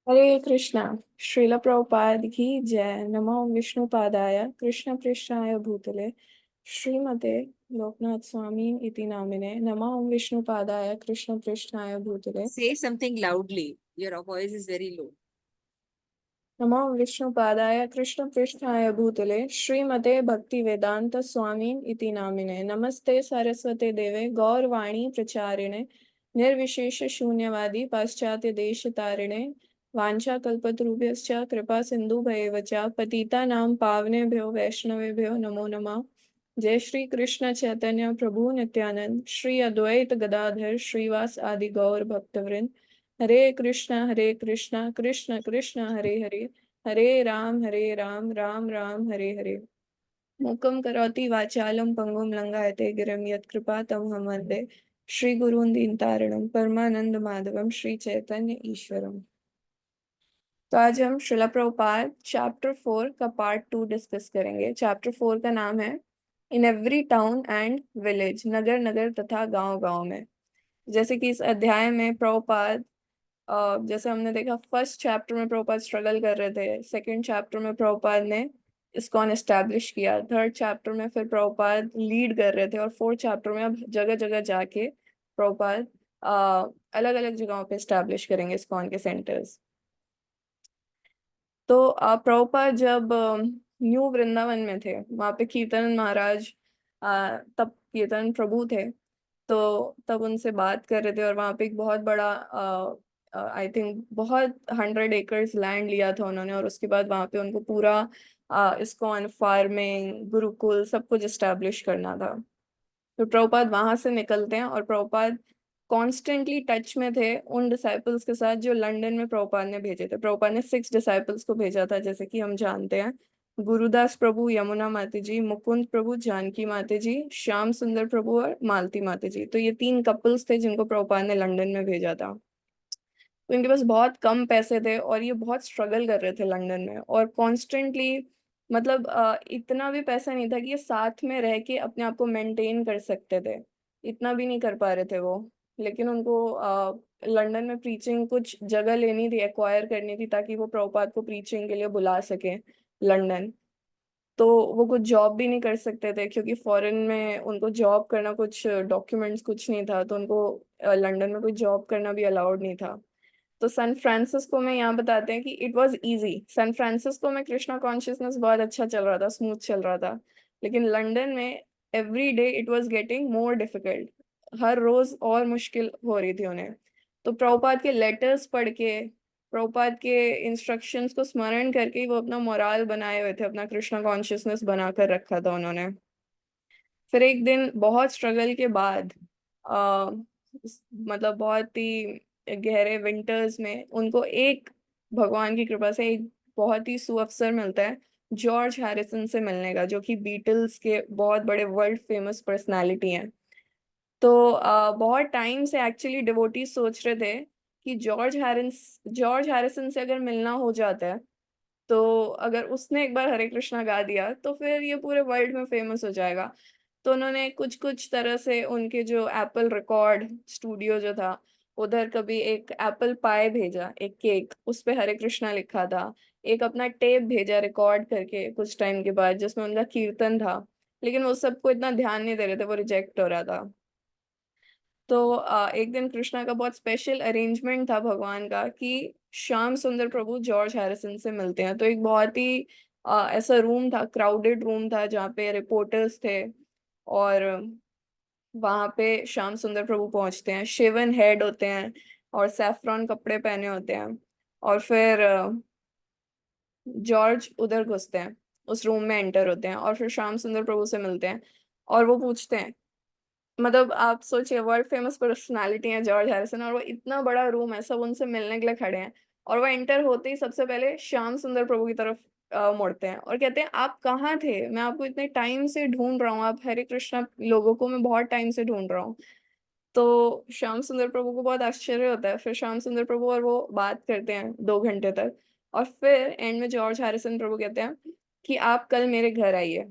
हरे कृष्णा। श्रील प्रभुपाद की जय। नमो विष्णुपादाय कृष्ण पृष्ठाय भूतले श्रीमते लोकनाथ स्वामी इति नामिने। नमो विष्णुपादाय कृष्ण पृष्ठाय भूतले। Say something loudly. Your voice is very low. नमो विष्णुपादाय कृष्ण पृष्ठाय भूतले श्रीमते भक्ति वेदांत स्वामी इति नामिने। नमस्ते सरस्वते देवे गौरवाणी प्रचारिणे निर्विशेष शून्यवादी पाश्चात्य देश तारिणे वाञ्छाकल्पतरुभ्यश्च कृपा सिन्धुभ्येव च पतितानां पावनेभ्यो वैष्णवेभ्यो नमो नमः। जय श्री कृष्ण चैतन्य प्रभु नित्यानंद श्री अद्वैत गदाधर श्रीवास आदि गौर भक्तवृंद। हरे कृष्णा कृष्ण कृष्ण हरे हरे हरे राम राम राम हरे हरे। मूकं करोति वाचालं पंगुं लंघयते गिरिं यत्कृपा तमहं वन्दे श्री गुरून् दीनतारिणं परमानंद माधवम श्री चैतन्य ईश्वरम। तो आज हम श्रील प्रभुपाद चैप्टर 4 का पार्ट 2 डिस्कस करेंगे। चैप्टर 4 का नाम है in every town and village, नगर नगर तथा गांव गांव में। जैसे कि इस अध्याय में प्रभुपाद जैसे हमने देखा फर्स्ट चैप्टर में प्रभुपाद स्ट्रगल कर रहे थे, सेकंड चैप्टर में प्रभुपाद ने इसकॉन एस्टैब्लिश किया, थर्ड चैप्टर में फिर प्रभुपाद लीड कर रहे थे और फोर्थ चैप्टर में अब जगह जगह जाके प्रभुपाद अलग अलग जगहों पे एस्टैब्लिश करेंगे इसकॉन के सेंटर्स। तो प्रभुपाद जब न्यू वृंदावन में थे, वहां पे कीर्तन महाराज तब कीर्तन प्रभु थे, तो तब उनसे बात कर रहे थे और वहां पे एक बहुत बड़ा आई थिंक बहुत 100 एकड़ लैंड लिया था उन्होंने, और उसके बाद वहां पे उनको पूरा इस्कॉन फार्मिंग गुरुकुल सब कुछ एस्टैब्लिश करना था। तो प्रभुपाद वहां से निकलते हैं और प्रभुपाद कॉन्स्टेंटली टच में थे उन डिसाइपल्स के साथ जो लंदन में प्रभुपाद ने भेजे थे। प्रभुपाद ने 6 डिसाइपल्स को भेजा था, जैसे कि हम जानते हैं, गुरुदास प्रभु, यमुना माता जी, मुकुंद प्रभु, जानकी माता जी, श्याम सुंदर प्रभु और मालती माता जी। तो ये 3 कपल्स थे जिनको प्रभुपाद ने लंदन में भेजा था। तो इनके पास बहुत कम पैसे थे और ये बहुत स्ट्रगल कर रहे थे लंदन में, और कॉन्स्टेंटली मतलब इतना भी पैसा नहीं था कि ये साथ में रह के अपने आप को मेंटेन कर सकते थे। इतना भी नहीं कर पा रहे थे वो। लेकिन उनको लंदन में प्रीचिंग कुछ जगह लेनी थी, एक्वायर करनी थी, ताकि वो प्रभुपाद को प्रीचिंग के लिए बुला सके लंदन। तो वो कुछ जॉब भी नहीं कर सकते थे क्योंकि फॉरेन में उनको जॉब करना, कुछ डॉक्यूमेंट्स कुछ नहीं था, तो उनको लंदन में कोई जॉब करना भी अलाउड नहीं था। तो सैन फ्रांसिस्को में यहाँ बताते हैं कि it was easy. San Francisco में कृष्णा कॉन्शियसनेस बहुत अच्छा चल रहा था, स्मूथ चल रहा था। लेकिन लंदन में every day it was getting more difficult, हर रोज और मुश्किल हो रही थी उन्हें। तो प्रभुपाद के लेटर्स पढ़ के, प्रभुपाद के इंस्ट्रक्शंस को स्मरण करके ही वो अपना मोराल बनाए हुए थे, अपना कृष्णा कॉन्शियसनेस बनाकर रखा था उन्होंने। फिर एक दिन बहुत स्ट्रगल के बाद आ, मतलब बहुत ही गहरे विंटर्स में उनको एक भगवान की कृपा से एक बहुत ही सुअवसर मिलता है जॉर्ज हैरिसन से मिलने का, जो कि बीटल्स के बहुत बड़े वर्ल्ड फेमस पर्सनालिटी हैं। तो बहुत टाइम से एक्चुअली डिवोटी सोच रहे थे कि जॉर्ज हैरिसन से अगर मिलना हो जाता है, तो अगर उसने एक बार हरे कृष्णा गा दिया तो फिर ये पूरे वर्ल्ड में फेमस हो जाएगा। तो उन्होंने कुछ कुछ तरह से उनके जो एप्पल रिकॉर्ड स्टूडियो जो था उधर कभी एक एप्पल पाई भेजा, एक केक उस पे हरे कृष्णा लिखा था, एक अपना टेप भेजा रिकॉर्ड करके कुछ टाइम के बाद जिसमें उनका कीर्तन था। लेकिन वो सबको इतना ध्यान नहीं दे रहे थे, वो रिजेक्ट हो रहा था। तो एक दिन कृष्णा का बहुत स्पेशल अरेंजमेंट था भगवान का कि श्याम सुंदर प्रभु जॉर्ज हैरिसन से मिलते हैं। तो एक बहुत ही ऐसा रूम था, क्राउडेड रूम था, जहाँ पे रिपोर्टर्स थे। और वहां पे श्याम सुंदर प्रभु पहुंचते हैं, शेवन हेड होते हैं और सैफरॉन कपड़े पहने होते हैं। और फिर जॉर्ज उधर घुसते हैं, उस रूम में एंटर होते हैं और फिर श्याम सुंदर प्रभु से मिलते हैं। और वो पूछते हैं, मतलब आप सोचिए वर्ल्ड फेमस पर्सनालिटी है जॉर्ज हैरिसन, और वो इतना बड़ा रूम है, सब उनसे मिलने के लिए खड़े हैं। और वो एंटर होते ही सबसे पहले श्याम सुंदर प्रभु की तरफ मुड़ते हैं और कहते हैं आप कहाँ थे, मैं आपको इतने टाइम से ढूंढ रहा हूँ, आप हरे कृष्णा लोगों को मैं बहुत टाइम से ढूंढ रहा हूँ। तो श्याम सुंदर प्रभु को बहुत आश्चर्य होता है। फिर श्याम सुंदर प्रभु और वो बात करते हैं 2 घंटे तक। और फिर एंड में जॉर्ज हैरिसन प्रभु कहते हैं कि आप कल मेरे घर आइए।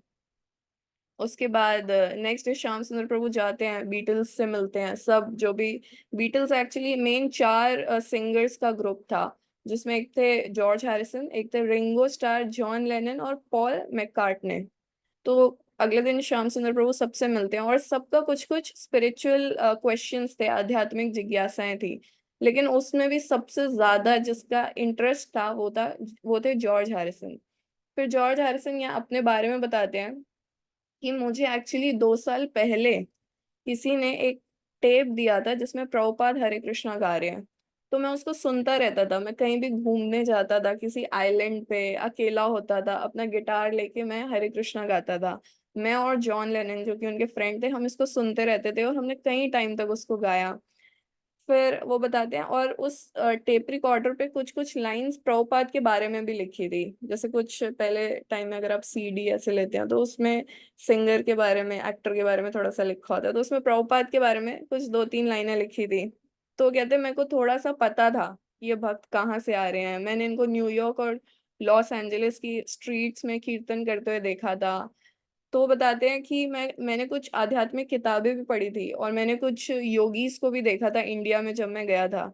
उसके बाद नेक्स्ट डे श्याम सुंदर प्रभु जाते हैं, बीटल्स से मिलते हैं, सब जो भी बीटल्स एक्चुअली मेन 4 सिंगर्स का ग्रुप था। जिसमें एक थे जॉर्ज हैरिसन, एक थे रिंगो स्टार, जॉन लेनन और पॉल मैककार्टने। तो अगले दिन श्याम सुंदर प्रभु सबसे मिलते हैं और सबका कुछ कुछ स्पिरिचुअल क्वेश्चंस थे, आध्यात्मिक जिज्ञासाएं थी। लेकिन उसमें भी सबसे ज्यादा जिसका इंटरेस्ट था वो थे जॉर्ज हैरिसन। फिर जॉर्ज हैरिसन यहाँ अपने बारे में बताते हैं कि मुझे एक्चुअली 2 साल पहले किसी ने एक टेप दिया था जिसमें प्रभुपाद हरे कृष्णा गा रहे हैं। तो मैं उसको सुनता रहता था, मैं कहीं भी घूमने जाता था, किसी आइलैंड पे अकेला होता था, अपना गिटार लेके मैं हरे कृष्णा गाता था। मैं और जॉन लेनन जो कि उनके फ्रेंड थे, हम इसको सुनते रहते थे और हमने कई टाइम तक उसको गाया। फिर वो बताते हैं, और उस टेप रिकॉर्डर पे कुछ कुछ लाइंस प्रभुपाद के बारे में भी लिखी थी। जैसे कुछ पहले टाइम में अगर आप सीडी ऐसे लेते हैं तो उसमें सिंगर के बारे में, एक्टर के बारे में थोड़ा सा लिखा होता है, तो उसमें प्रभुपाद के बारे में कुछ 2-3 लाइनें लिखी थी। तो कहते हैं मेरे को थोड़ा सा पता था कि ये भक्त कहाँ से आ रहे हैं। मैंने इनको न्यूयॉर्क और लॉस एंजलिस की स्ट्रीट्स में कीर्तन करते हुए देखा था। तो वो बताते हैं कि मैंने कुछ आध्यात्मिक किताबें भी पढ़ी थी और मैंने कुछ योगीज को भी देखा था इंडिया में जब मैं गया था।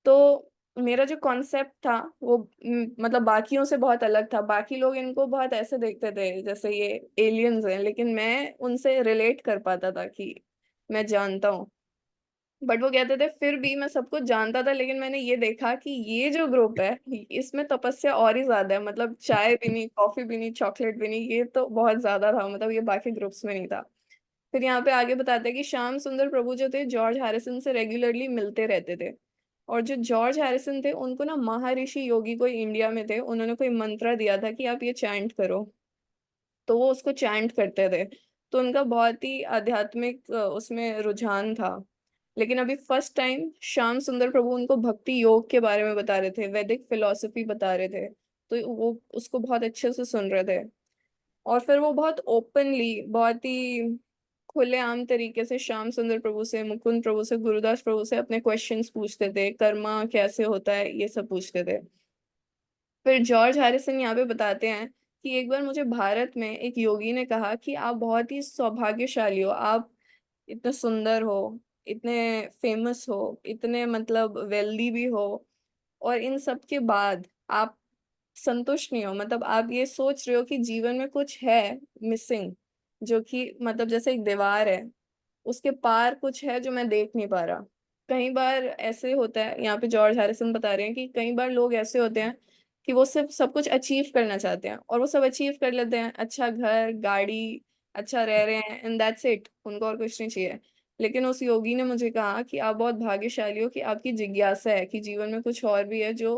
तो मेरा जो कॉन्सेप्ट था वो मतलब बाकियों से बहुत अलग था। बाकी लोग इनको बहुत ऐसे देखते थे जैसे ये एलियंस हैं, लेकिन मैं उनसे रिलेट कर पाता था कि मैं जानता हूँ। बट वो कहते थे फिर भी मैं सब कुछ जानता था, लेकिन मैंने ये देखा कि ये जो ग्रुप है इसमें तपस्या और ही ज्यादा है। मतलब चाय भी नहीं, कॉफी भी नहीं, चॉकलेट भी नहीं, ये तो बहुत ज्यादा था, मतलब ये बाकी ग्रुप्स में नहीं था। फिर यहाँ पे आगे बताते हैं कि श्याम सुंदर प्रभु जो थे जॉर्ज हैरिसन से रेगुलरली मिलते रहते थे। और जो जॉर्ज हैरिसन थे उनको ना महर्षि योगी कोई इंडिया में थे, उन्होंने कोई मंत्र दिया था कि आप ये चैंट करो। तो वो उसको चैंट करते थे। तो उनका बहुत ही आध्यात्मिक उसमें रुझान था। लेकिन अभी फर्स्ट टाइम श्याम सुंदर प्रभु उनको भक्ति योग के बारे में बता रहे थे, वैदिक फिलॉसफी बता रहे थे। तो वो उसको बहुत अच्छे से सुन रहे थे। और फिर वो बहुत ओपनली, बहुत ही खुलेआम तरीके से श्याम सुंदर प्रभु से, मुकुंद प्रभु से, गुरुदास प्रभु से अपने क्वेश्चंस पूछते थे, कर्मा कैसे होता है ये सब पूछते थे। फिर जॉर्ज हैरिसन यहाँ पे बताते हैं कि एक बार मुझे भारत में एक योगी ने कहा कि आप बहुत ही सौभाग्यशाली हो, आप इतने सुंदर हो, इतने फेमस हो, इतने मतलब वेल्दी भी हो, और इन सब के बाद आप संतुष्ट नहीं हो। मतलब आप ये सोच रहे हो कि जीवन में कुछ है मिसिंग, जो कि मतलब जैसे एक दीवार है, उसके पार कुछ है जो मैं देख नहीं पा रहा। कई बार ऐसे होता है, यहाँ पे जॉर्ज हैरिसन बता रहे हैं कि कई बार लोग ऐसे होते हैं कि वो सिर्फ सब कुछ अचीव करना चाहते हैं और वो सब अचीव कर लेते हैं, अच्छा घर गाड़ी, अच्छा रह रहे हैं, एंड दैट्स इट, उनको और कुछ नहीं चाहिए। लेकिन उस योगी ने मुझे कहा कि आप बहुत भाग्यशाली हो कि आपकी जिज्ञासा है कि जीवन में कुछ और भी है जो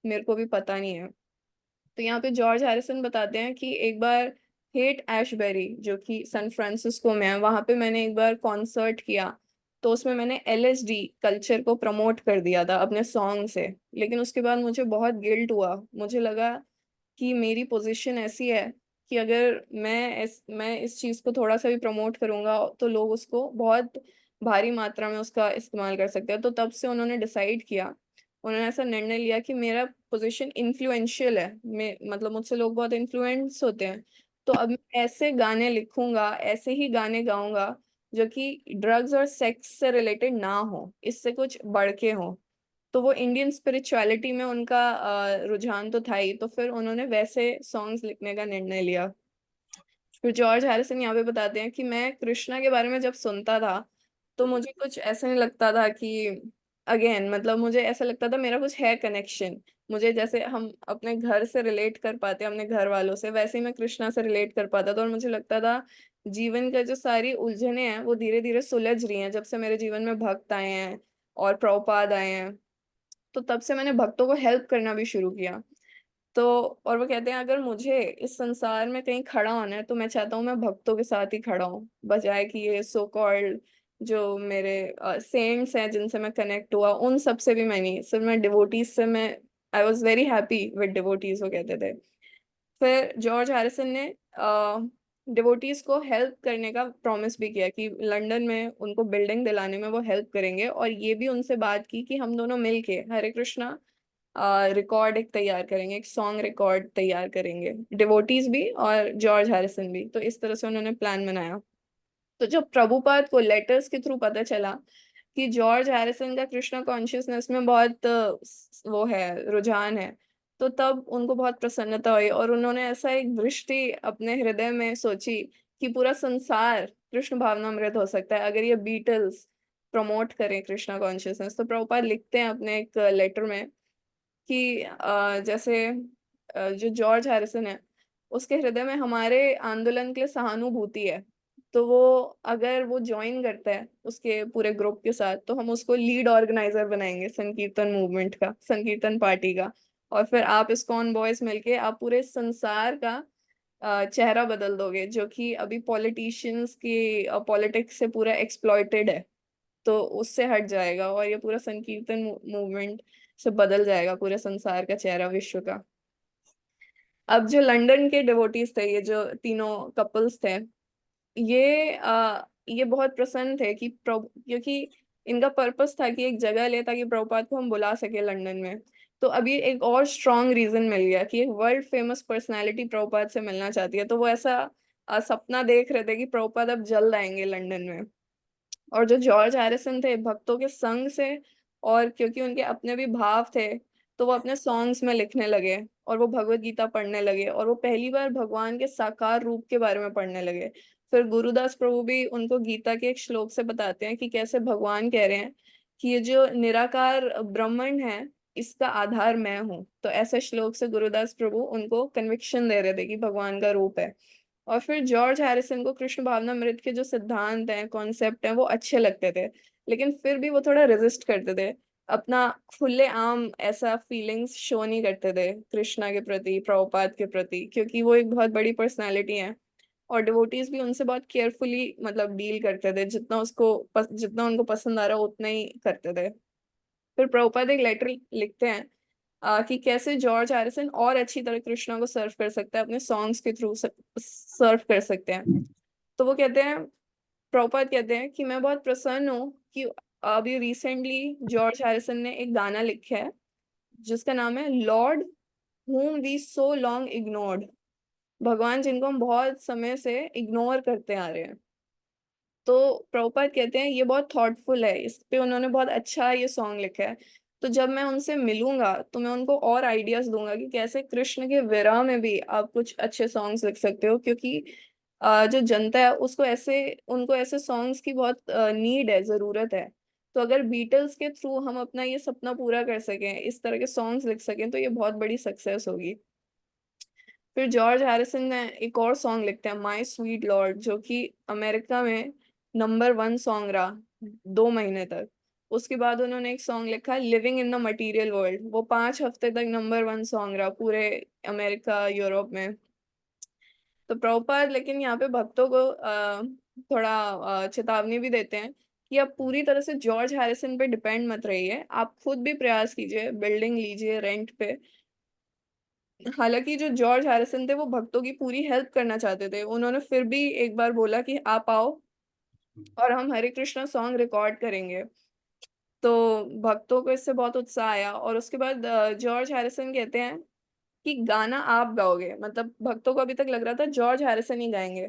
मेरे को भी पता नहीं है। तो यहाँ पे जॉर्ज हैरिसन बताते हैं कि एक बार हेट एशबेरी जो कि सैन फ्रांसिस्को में है, वहां पे मैंने एक बार कॉन्सर्ट किया। तो उसमें मैंने एलएसडी कल्चर को प्रमोट कर दिया था अपने सॉन्ग से। लेकिन उसके बाद मुझे बहुत गिल्ट हुआ, मुझे लगा कि मेरी पोजीशन ऐसी है कि अगर मैं इस चीज को थोड़ा सा भी प्रमोट करूंगा तो लोग उसको बहुत भारी मात्रा में उसका इस्तेमाल कर सकते हैं। तो तब से उन्होंने डिसाइड किया, उन्होंने ऐसा निर्णय लिया कि मेरा पोजीशन इन्फ्लुएंशियल है, मैं मतलब मुझसे लोग बहुत इन्फ्लुएंस होते हैं। तो अब मैं ऐसे गाने लिखूंगा, ऐसे ही गाने गाऊंगा जो कि ड्रग्स और सेक्स से रिलेटेड ना हो, इससे कुछ बढ़ के हो। तो वो इंडियन स्पिरिचुअलिटी में उनका रुझान तो था ही, तो फिर उन्होंने वैसे सॉन्ग्स लिखने का निर्णय लिया। फिर जॉर्ज हैरिसन यहाँ पे बताते हैं कि मैं कृष्णा के बारे में जब सुनता था तो मुझे कुछ ऐसा नहीं लगता था कि अगेन मतलब मुझे ऐसा लगता था मेरा कुछ है कनेक्शन। मुझे जैसे हम अपने घर से रिलेट कर पाते हैं अपने घर वालों से, वैसे ही मैं कृष्णा से रिलेट कर पाता था। और मुझे लगता था जीवन का जो सारी उलझने हैं वो धीरे धीरे सुलझ रही हैं जब से मेरे जीवन में भक्त आए हैं और प्रभुपाद आए हैं। तो तब से मैंने भक्तों को हेल्प करना भी शुरू किया। तो और वो कहते हैं अगर मुझे इस संसार में कहीं खड़ा होना है तो मैं चाहता हूँ मैं भक्तों के साथ ही खड़ा हूँ, बजाय कि ये सो कॉल्ड जो मेरे सेंट्स हैं जिनसे मैं कनेक्ट हुआ उन सब से भी मैं नहीं, सिर्फ मैं डिवोटीज से मैं I was very happy with devotees, वो कहते थे। फिर जॉर्ज हैरिसन ने डिवोटीज को हेल्प करने का प्रॉमिस भी किया कि लंदन में उनको बिल्डिंग दिलाने में वो हेल्प करेंगे, और ये भी उनसे बात की कि हम दोनों मिलके हरे कृष्णा रिकॉर्ड एक तैयार करेंगे, एक सॉन्ग रिकॉर्ड तैयार करेंगे, डिवोटीज भी और जॉर्ज हैरिसन भी। तो इस तरह से उन्होंने प्लान बनाया। तो जब प्रभुपाद को लेटर्स के थ्रू पता चला कि जॉर्ज हैरिसन का कृष्णा कॉन्शियसनेस में बहुत वो है, रुझान है। तो तब उनको बहुत प्रसन्नता हुई और उन्होंने ऐसा एक दृष्टि अपने हृदय में सोची कि पूरा संसार कृष्ण भावनामृत हो सकता है अगर ये बीटल्स प्रमोट करें कृष्णा कॉन्शियसनेस। तो प्रभुपाद लिखते हैं अपने एक लेटर में कि जैसे जो जॉर्ज हैरिसन है उसके हृदय में हमारे आंदोलन के लिए सहानुभूति है, तो वो अगर वो ज्वाइन करता है उसके पूरे ग्रुप के साथ तो हम उसको लीड ऑर्गेनाइजर बनाएंगे संकीर्तन मूवमेंट का, संकीर्तन पार्टी का। और फिर आप इस्कॉन बॉयज मिलके आप पूरे संसार का चेहरा बदल दोगे, जो कि अभी पॉलिटिशियंस की पॉलिटिक्स से पूरा एक्सप्लॉइटेड है। तो उससे हट जाएगा और ये पूरा संकीर्तन मूवमेंट से बदल जाएगा पूरे संसार का चेहरा, विश्व का। अब जो लंदन के डिवोटीज थे, ये जो तीनों कपल्स थे, ये बहुत प्रसन्न थे कि प्रभु, क्योंकि इनका पर्पस था कि एक जगह ले ताकि प्रभुपाद को हम बुला सके लंदन में। तो अभी एक और स्ट्रॉन्ग रीजन मिल गया कि एक वर्ल्ड फेमस पर्सनालिटी प्रभुपाद से मिलना चाहती है। तो वो ऐसा सपना देख रहे थे कि प्रभुपाद अब जल्द आएंगे लंदन में। और जो जॉर्ज हैरिसन थे भक्तों के संग से, और क्योंकि उनके अपने भी भाव थे, तो वो अपने सॉन्ग्स में लिखने लगे और वो भगवत गीता पढ़ने लगे और वो पहली बार भगवान के साकार रूप के बारे में पढ़ने लगे। फिर गुरुदास प्रभु भी उनको गीता के एक श्लोक से बताते हैं कि कैसे भगवान कह रहे हैं कि ये जो निराकार ब्रह्मांड है इसका आधार मैं हूँ। तो ऐसे श्लोक से गुरुदास प्रभु उनको कन्विक्शन दे रहे थे कि भगवान का रूप है। और फिर जॉर्ज हैरिसन को कृष्ण भावनामृत के जो सिद्धांत हैं, कॉन्सेप्ट हैं, वो अच्छे लगते थे, लेकिन फिर भी वो थोड़ा रेजिस्ट करते थे। अपना खुले आम ऐसा फीलिंग्स शो नहीं करते थे कृष्णा के प्रति, प्रभुपाद के प्रति, क्योंकि वो एक बहुत बड़ी पर्सनालिटी है और डिवोटीज भी उनसे बहुत केयरफुली मतलब डील करते थे, जितना उनको पसंद आ रहा उतना ही करते थे। फिर प्रभुपाद एक लेटर लिखते हैं कि कैसे जॉर्ज हैरिसन और अच्छी तरह कृष्णा को सर्व कर सकता है, अपने सॉन्ग्स के थ्रू सर्व कर सकते हैं। तो वो कहते हैं, प्रभुपाद कहते हैं कि मैं बहुत प्रसन्न हूँ कि अभी रिसेंटली जॉर्ज हैरिसन ने एक गाना लिखा है जिसका नाम है Lord whom we so long ignored, भगवान जिनको हम बहुत समय से इग्नोर करते आ रहे हैं। तो प्रभुपाद कहते हैं ये बहुत थॉटफुल है, इस पे उन्होंने बहुत अच्छा ये सॉन्ग लिखा है। तो जब मैं उनसे मिलूंगा तो मैं उनको और आइडियाज दूंगा कि कैसे कृष्ण के विरह में भी आप कुछ अच्छे सॉन्ग्स लिख सकते हो, क्योंकि जो जनता है उसको ऐसे, उनको ऐसे सॉन्ग्स की बहुत नीड है, जरूरत है। तो अगर बीटल्स के थ्रू हम अपना ये सपना पूरा कर सकें, इस तरह के सॉन्ग्स लिख सकें, तो ये बहुत बड़ी सक्सेस होगी। फिर जॉर्ज हैरिसन ने एक और सॉन्ग लिखते हैं माई स्वीट लॉर्ड, जो कि अमेरिका में नंबर 1 सॉन्ग रहा 2 महीने तक। उसके बाद उन्होंने एक सॉन्ग लिखा living in the material world, वो 5 हफ्ते तक नंबर 1 सॉन्ग रहा पूरे अमेरिका, यूरोप में। तो प्रभुपाद लेकिन यहाँ पे भक्तों को थोड़ा चेतावनी भी देते हैं कि आप पूरी तरह से जॉर्ज हैरिसन पे डिपेंड मत रहिए, आप खुद भी प्रयास कीजिए, बिल्डिंग लीजिए रेंट पे। हालांकि जो जॉर्ज हैरिसन थे वो भक्तों की पूरी हेल्प करना चाहते थे, उन्होंने फिर भी एक बार बोला कि आप आओ और हम हरे कृष्णा सॉन्ग रिकॉर्ड करेंगे। तो भक्तों को इससे बहुत उत्साह आया और उसके बाद जॉर्ज हैरिसन कहते हैं कि गाना आप गाओगे, मतलब भक्तों को अभी तक लग रहा था जॉर्ज हैरिसन ही गाएंगे,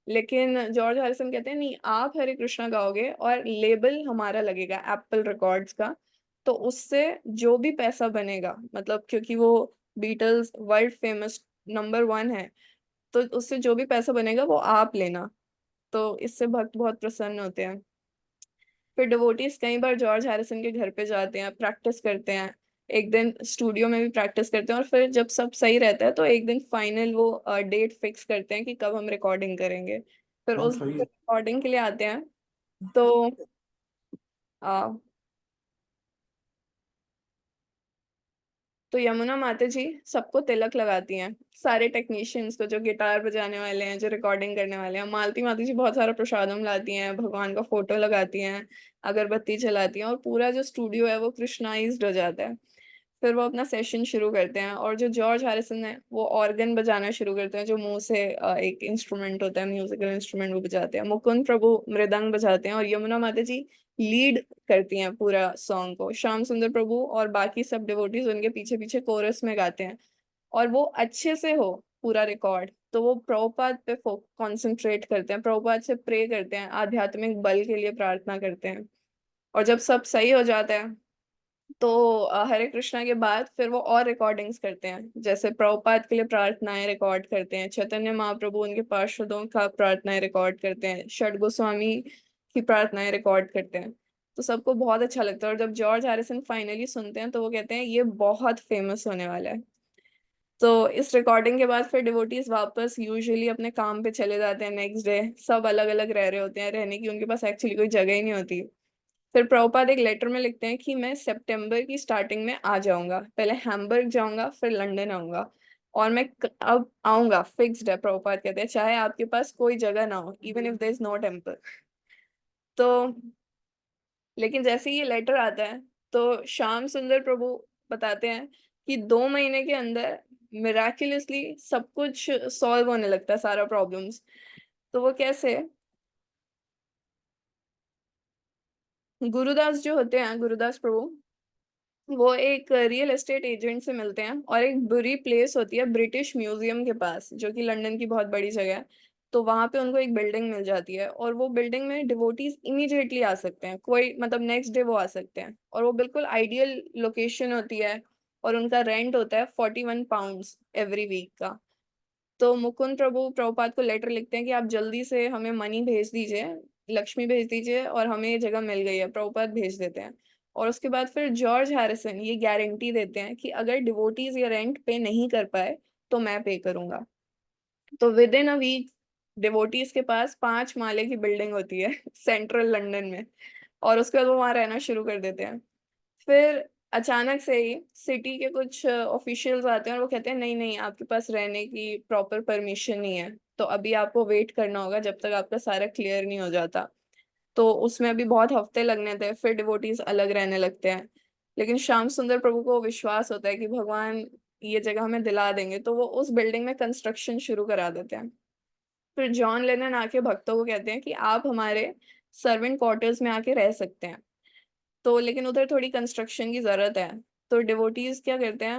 लेकिन जॉर्ज हैरिसन कहते हैं नहीं, आप हरे कृष्णा गाओगे और लेबल हमारा लगेगा एप्पल रिकॉर्ड्स का। तो उससे जो भी पैसा बनेगा, मतलब क्योंकि वो बीटल्स वर्ल्ड फेमस नंबर 1 है, तो उससे जो भी पैसा बनेगा वो आप लेना। तो इससे भक्त बहुत प्रसन्न होते हैं। फिर डिवोटीज कई बार जॉर्ज हैरिसन के घर पे जाते हैं, प्रैक्टिस करते हैं, एक दिन स्टूडियो में भी प्रैक्टिस करते हैं और फिर जब सब सही रहता है तो एक दिन फाइनल वो डेट फिक्स करते हैं कि कब हम रिकॉर्डिंग करेंगे। फिर हाँ उस सही है। रिकॉर्डिंग के लिए आते हैं। तो अ, तो यमुना माता जी सबको तिलक लगाती हैं, सारे टेक्नीशियंस को, जो गिटार बजाने वाले हैं, जो रिकॉर्डिंग करने वाले हैं। मालती माता जी बहुत सारा प्रसादम लाती हैं, भगवान का फोटो लगाती हैं, अगरबत्ती जलाती हैं और पूरा जो स्टूडियो है वो कृष्णाइज्ड हो जाता है। फिर वो अपना सेशन शुरू करते हैं और जो जॉर्ज हैरिसन है वो ऑर्गन बजाना शुरू करते हैं, जो मुंह से एक इंस्ट्रूमेंट होता है, म्यूजिकल इंस्ट्रूमेंट, वो बजाते हैं। मुकुंद प्रभु मृदंग बजाते हैं और यमुना माता जी लीड करती हैं पूरा सॉन्ग को। श्याम सुंदर प्रभु और बाकी सब डिवोटीज उनके पीछे पीछे कोरस में गाते हैं और वो अच्छे से हो पूरा रिकॉर्ड। तो वो प्रभुपाद पे कंसंट्रेट करते हैं, प्रभुपाद से प्रे करते हैं, आध्यात्मिक बल के लिए प्रार्थना करते हैं। और जब सब सही हो जाता है तो हरे कृष्णा के बाद फिर वो और रिकॉर्डिंग्स करते हैं, जैसे प्रभुपाद के लिए प्रार्थनाएं रिकॉर्ड करते हैं, चैतन्य महाप्रभु उनके पार्षदों का प्रार्थनाएं रिकॉर्ड करते हैं, षड गोस्वामी की प्रार्थनाएं रिकॉर्ड करते हैं। तो सबको बहुत अच्छा लगता है, और जब जॉर्ज हैरिसन फाइनली सुनते हैं तो वो कहते हैं ये बहुत फेमस होने वाला है। तो इस रिकॉर्डिंग के बाद फिर डिवोटीज वापस यूजुअली अपने काम पे चले जाते हैं, नेक्स्ट डे सब अलग अलग रह रहे होते हैं, रहने की उनके पास एक्चुअली कोई जगह ही नहीं होती। फिर प्रभुपाद एक लेटर में लिखते हैं कि मैं सितंबर की स्टार्टिंग में आ जाऊंगा, पहले हैम्बर्ग जाऊंगा फिर लंदन आऊंगा, और मैं अब आऊंगा फिक्स्ड है, प्रभुपाद कहते हैं, चाहे आपके पास कोई जगह ना हो, even if there is no temple. तो लेकिन जैसे ही ये लेटर आता है तो श्याम सुंदर प्रभु बताते हैं कि 2 महीने के अंदर मिराक्युलसली सब कुछ सॉल्व होने लगता है, सारा प्रॉब्लम्स। तो वो कैसे, गुरुदास जो होते हैं, गुरुदास प्रभु, वो एक रियल एस्टेट एजेंट से मिलते हैं, और एक बुरी प्लेस होती है ब्रिटिश म्यूजियम के पास, जो कि लंदन की बहुत बड़ी जगह है। तो वहां पे उनको एक बिल्डिंग मिल जाती है, और वो बिल्डिंग में डिवोटीज इमीडिएटली आ सकते हैं, कोई मतलब नेक्स्ट डे वो आ सकते हैं, और वो बिल्कुल आइडियल लोकेशन होती है। और उनका रेंट होता है £41 एवरी वीक का। तो मुकुंद प्रभु प्रभुपाद को लेटर लिखते हैं कि आप जल्दी से हमें मनी भेज दीजिए, लक्ष्मी भेज दीजिए, और हमें ये जगह मिल गई है। प्रभुपाद भेज देते हैं। और उसके बाद फिर जॉर्ज हैरिसन ये गारंटी देते हैं कि अगर डिवोटीज ये रेंट पे नहीं कर पाए तो मैं पे करूंगा। तो within a week devotees के पास 5 माले की बिल्डिंग होती है सेंट्रल लंदन में, और उसके बाद वो वहां रहना शुरू कर देते हैं। फिर अचानक से ही सिटी के कुछ ऑफिशियल्स आते हैं, और वो कहते हैं नहीं नहीं, आपके पास रहने की प्रॉपर परमिशन नहीं है, तो अभी आपको वेट करना होगा जब तक आपका सारा क्लियर नहीं हो जाता। तो उसमें अभी बहुत हफ्ते लगने थे, फिर डिवोटीज अलग रहने लगते हैं। लेकिन श्याम सुंदर प्रभु को विश्वास होता है कि भगवान ये जगह हमें दिला देंगे, तो वो उस बिल्डिंग में कंस्ट्रक्शन शुरू करा देते हैं। फिर जॉन लेनन आके भक्तों को कहते हैं कि आप हमारे सर्वेंट क्वार्टर्स में आके रह सकते हैं। तो लेकिन उधर थोड़ी कंस्ट्रक्शन की जरूरत है। तो डिवोटीज क्या करते हैं,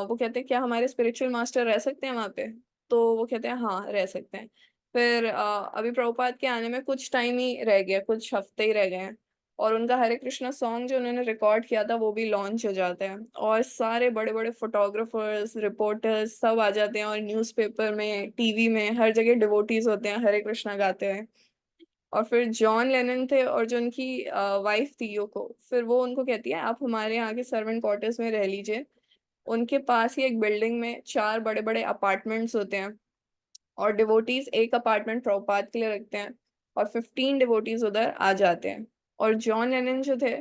वो कहते हैं क्या हमारे स्पिरिचुअल मास्टर रह सकते हैं वहाँ पे? तो वो कहते हैं हाँ रह सकते हैं। फिर अभी प्रभुपाद के आने में कुछ टाइम ही रह गया, कुछ हफ्ते ही रह गए हैं, और उनका हरे कृष्णा सॉन्ग जो उन्होंने रिकॉर्ड किया था वो भी लॉन्च हो जाता है, और सारे बड़े बड़े फोटोग्राफर्स रिपोर्टर्स सब आ जाते हैं, और न्यूज़पेपर में टीवी में हर जगह डिवोटीज होते हैं हरे कृष्णा गाते हुए। और फिर जॉन लेनन थे, और जो उनकी वाइफ थी योको, फिर वो उनको कहती है आप हमारे यहाँ के सर्वेंट क्वार्टर्स में रह लीजिए। उनके पास ही एक बिल्डिंग में 4 बड़े बड़े अपार्टमेंट्स होते हैं, और डिवोटीज एक अपार्टमेंट प्रभुपाद के लिए रखते हैं, और 15 डिवोटीज उधर आ जाते हैं। और जॉन लेनन जो थे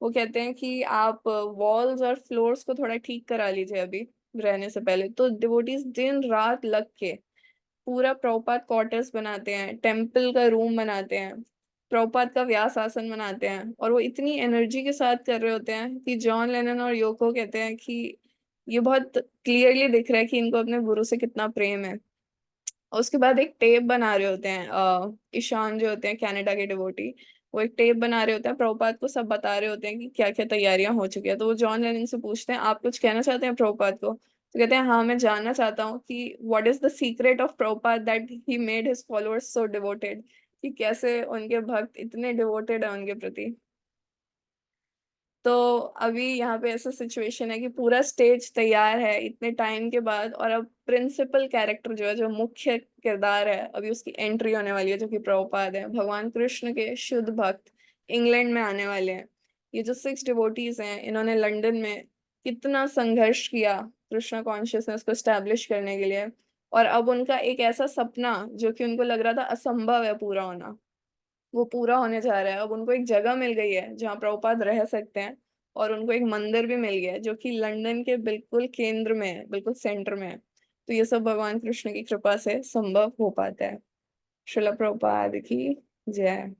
वो कहते हैं कि आप वॉल्स और फ्लोर्स को थोड़ा ठीक करा लीजिए अभी रहने से पहले। तो डिवोटीज दिन रात लग के पूरा प्रभुपाद क्वार्टर्स बनाते हैं, टेम्पल का रूम बनाते हैं, प्रभुपाद का व्यास आसन बनाते हैं, और वो इतनी एनर्जी के साथ कर रहे होते हैं कि जॉन लेनन और योको कहते हैं कि ये बहुत क्लियरली दिख रहा है कि इनको अपने गुरु से कितना प्रेम है। और उसके बाद एक टेप बना रहे होते हैं, ईशान जो होते हैं कनाडा के डिवोटी, वो एक टेप बना रहे होते हैं, प्रभुपाद को सब बता रहे होते हैं कि क्या क्या तैयारियां हो चुकी है। तो वो जॉन लेनिन से पूछते हैं आप कुछ कहना चाहते हैं प्रभुपाद को? तो कहते हैं हाँ मैं जानना चाहता हूँ कि what is the secret of Prabhupada that he made his followers so devoted, कि कैसे उनके भक्त इतने डिवोटेड है उनके प्रति। तो अभी यहाँ पे ऐसा सिचुएशन है कि पूरा स्टेज तैयार है इतने टाइम के बाद, और अब प्रिंसिपल कैरेक्टर जो है, जो मुख्य किरदार है, अभी उसकी एंट्री होने वाली है, जो कि प्रभुपाद है, भगवान कृष्ण के शुद्ध भक्त इंग्लैंड में आने वाले हैं। ये जो 6 डिवोटीज हैं, इन्होंने लंदन में कितना संघर्ष किया कृष्णा कॉन्शियसनेस को स्टैब्लिश करने के लिए, और अब उनका एक ऐसा सपना जो कि उनको लग रहा था असंभव है पूरा होना, वो पूरा होने जा रहा है। अब उनको एक जगह मिल गई है जहाँ प्रभुपाद रह सकते हैं, और उनको एक मंदिर भी मिल गया है जो कि लंदन के बिल्कुल केंद्र में है, बिल्कुल सेंटर में है। तो ये सब भगवान कृष्ण की कृपा से संभव हो पाता है। श्रील प्रभुपाद की जय।